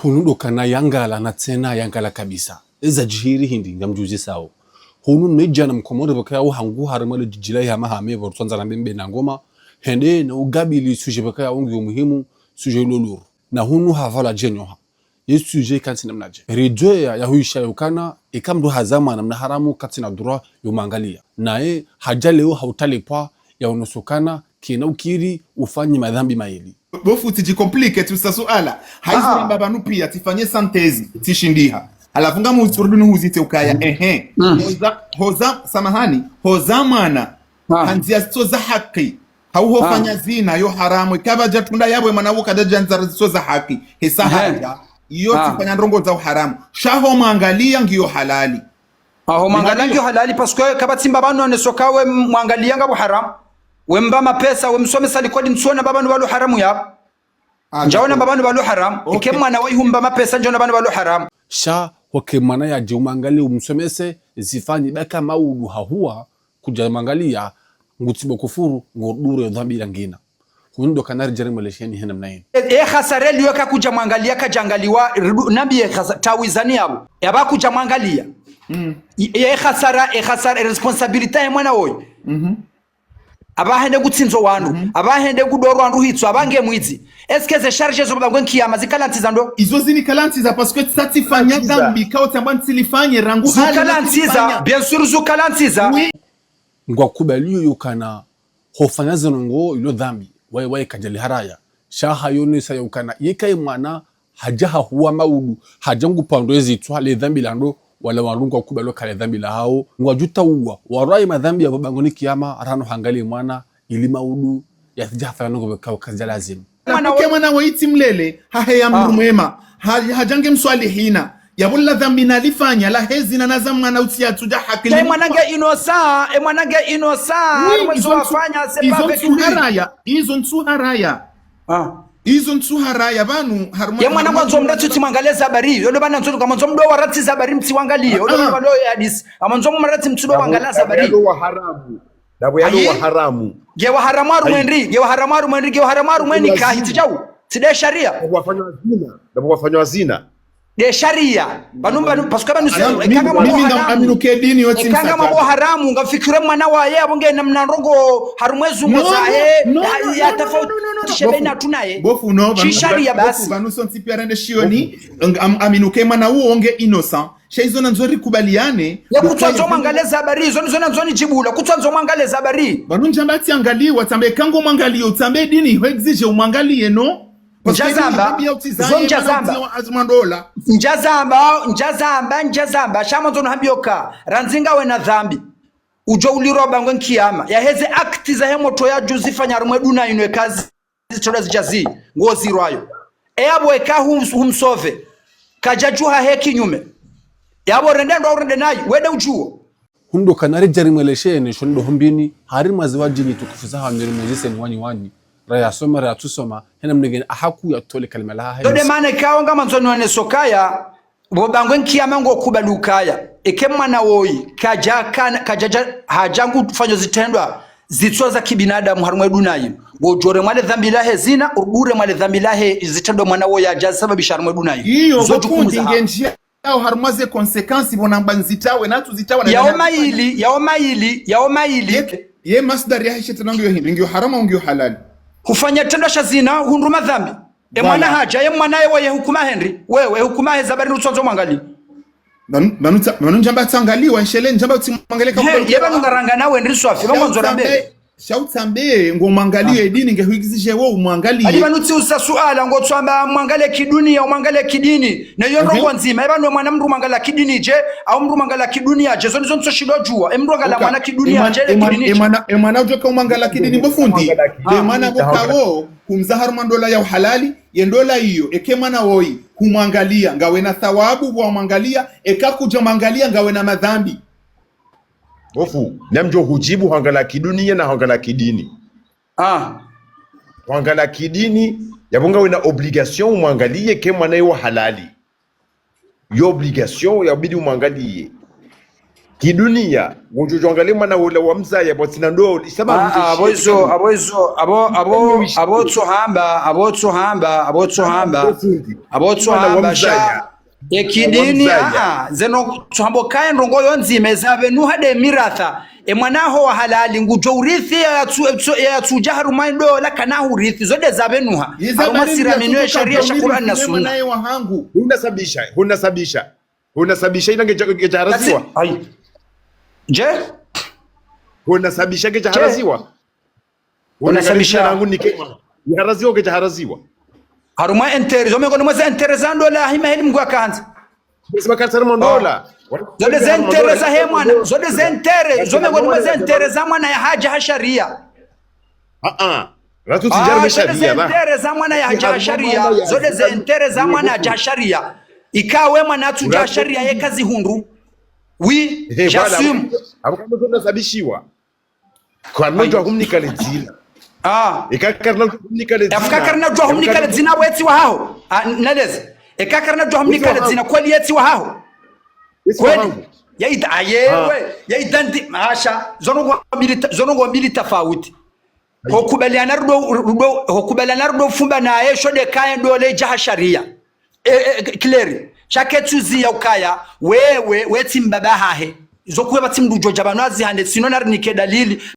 Hunundo kana yangala na tena yangala kabisa. Eza jihiri hindi ngamjuzi sao. Hunu neja na mkomore bakaya uhangu harimale jijilai hama hame vortonza na mbembe na ngoma. Hende na ugabili suje bakaya ungi umuhimu suje luluru. Na hunu havala jenyoha. Yesu suje kanti namnaje. Rejoe ya huisha yukana ikamdu hazama na mnaharamu kati na dura yumangalia. Nae hajaleo hautalipwa ya unosokana kina ukiri ufanyi madhambi maili. Bofu tijicomplique tu sa suala. Haizo mbaba nupia tifanye santezi tishindiha. Alafunga muzurudunu huzite ukaya hoza samahani hoza mana hanzia sito za haki hauho fanya zina yo haramu ikaba jatunda yabwe manawo kadaja nzara sito za haki hesa haja iyo tifanya ndrongo za haramu shaho mangalia ngiyo halali aho mangalia ngiyo halali paske kabati mbabanu anesokawe mwangalia ngabo haramu wemba mapesa wemsomesa likodi nsona babanu balu haramu ya njaona babanu balu haramu ikemwana waihumba mapesa njona babanu balu haramu sha wakemana ya jeumangali umsomese zifanyi baka maudu hahua kuja mangalia ngutibo kufuru ngordure dhambi langina hundo kanari jari malesheni hena mnaini khasareli yoka kuja mangalia kajangaliwa nabi tawizani yabo yaba kuja mangalia khasara responsibility ya mwana woyo abahende gutsinzo wandu abahende gudoro wandu hitso abange mwizi eskeze charge zo bagwe nkiyama zikalantiza ndo izo zini kalantiza parce que satifanya dhambi kao tamba ntilifanye rangu hali kalantiza bien sûr zo kalantiza ngwa kubaliyo yukana hofanyaze ngo ilo dhambi wae kajali haraya shaha yone sa yukana yekai mwana hajaha huwa maudu hajangu pandwezi twale dhambi lando wala warungu kubalo kale dhambi la hao ngwajuta uwa warai madhambi ya babangoni kiyama arano hangali mwana ili maudu ya tijafa yango kwa kazi lazima mwana waiti mlele haheya mwema hajange mswali hina yabulla dhambi nalifanya la hezi na nazama na utia tuja haki mwanange inosa mwezo wafanya sebabe izo nsuharaya izo nsuharaya banu harumwa ya mwana mwanzo mdatu timwangaleza habari yodo bana nzo kama nzo mdo warati za habari mtiwangalie yodo bana hadis amanzo mmarati mtudo wangalaza habari yalo wa haramu dabo yalo wa haramu gewa haramaru mwenri kahitijau tide sharia wafanywa zina de sharia banumba paske banu ekanga aminuke dini yote ekanga mambo haramu ngafikire mwana waye abonge namna nrogo harumwezu ngozae ya tofauti shebena tunaye bofu no sharia basi banu sonti piarende shioni aminuke mwana uonge innocent shaizo nanzori kubaliane ya kutwanzo mangaleza habari hizo nizo nanzoni jibula kutwanzo mangaleza habari banu njambati angaliwa tambe kango mangalio tambe dini ho exige umwangalie no njazamba shama zono habioka ranzinga we na dhambi ujo uliroba ngwe nkiyama ya heze akti za hemoto ya juzifanya rumwe duna inwe kazi zitoda zijazi ngozi rwayo eyabo eka humsove kajajuha heki nyume yabo rende nayi wede ujuo hundo kanari jari mwelesheni shondo humbini hari maziwaji ni tukufuza hamiri muzise ni wani raya soma raya tusoma hena mnegeni ahaku ya tole kalima laha dode mane kaonga manzoni wane sokaya bobangwe nkiyama ngo kubalukaya ekemana woyi kajaja hajangu tufanyo zitendwa zitso za kibinadamu harumwe dunayi ngojore mwale dhambi lahe zina urgure mwale dhambi lahe zitendwa mwana woyi ajaza sababisha harumwe dunayi hiyo bokundi ngenjia au harumaze konsekansi bonamba nzitawe natu zitawe na yaomaili ye masdar ya hishe tanangu yo hindi ngyo harama ngyo halali kufanya tendo shazina hunduma dhambi mwana haja ye mwana yewe hukuma Henry wewe hukuma he zabari rutsonzo mwangali banu njamba tangaliwa nshele njamba utimwangalie kama yeba ngaranga nawe Henry swafi bamonzo rambe shautambe ngo mwangalie dini nge huigizije wewe umwangalie ali banuti usasuala ngo tsamba mwangalie kidunia umwangalie kidini na yo rongo nzima yeba no mwana mndu mwangalia kidini je au mndu mwangalia kidunia je zonzo nso shidojua mndu mwangalia mwana kidunia je kidini mwana ujoka umwangalia kidini bofundi mwana bokawo kumzahar mandola ya halali yendola hiyo eke mwana woi kumwangalia ngawe na thawabu wa mwangalia ekakuja mwangalia ngawe na madhambi bofu namjo hujibu hangala kidunia na hangala kidini hangala kidini yabonga wena obligation umwangalie ke mwana yo halali yo obligation yabidi umwangalie kidunia unjojo angalie mwana ule wa mzaya botsina ndo isaba abotohamba sha ekidini zeno tuhambo kae ndongo yonzime zabe nuhade miratha emwanaho wa halali ngujo urithi ya tujaharu maindo la kana urithi zode zabe nuha amasira minwe sharia sha Qur'an na sunna unasabisha ina ngejaraziwa je unasabisha ngejaraziwa unasabisha nangu nikema ngaraziwa ngejaraziwa haruma entere zome kono mwaza entere zando la hima heli mgwa kanza sima katsara mondola zode zentere za hemwana zode zentere zome kono mwaza entere za mwana ya haja hasharia ratu tijarbe sharia zode zentere za mwana ya haja hasharia zode zentere za mwana ya hasharia ikawe mwana tu hasharia ye kazi hundu oui j'assume abakamo zona sabishiwa kwa nojo akumnika lezina ikakarna humnika lezina afkakarna jo humnika lezina weti wa hao naleze ikakarna jo humnika lezina kweli yeti wa hao kweli yaita ayewe yaitandi masha zonongo mbili tofauti hokubaliana rudo fumba na yesho de kae ndo le jahasharia clear shaketuzi ya ukaya wewe weti mbaba hahe zokuwe batimdujo jabano azihande sino narinike dalili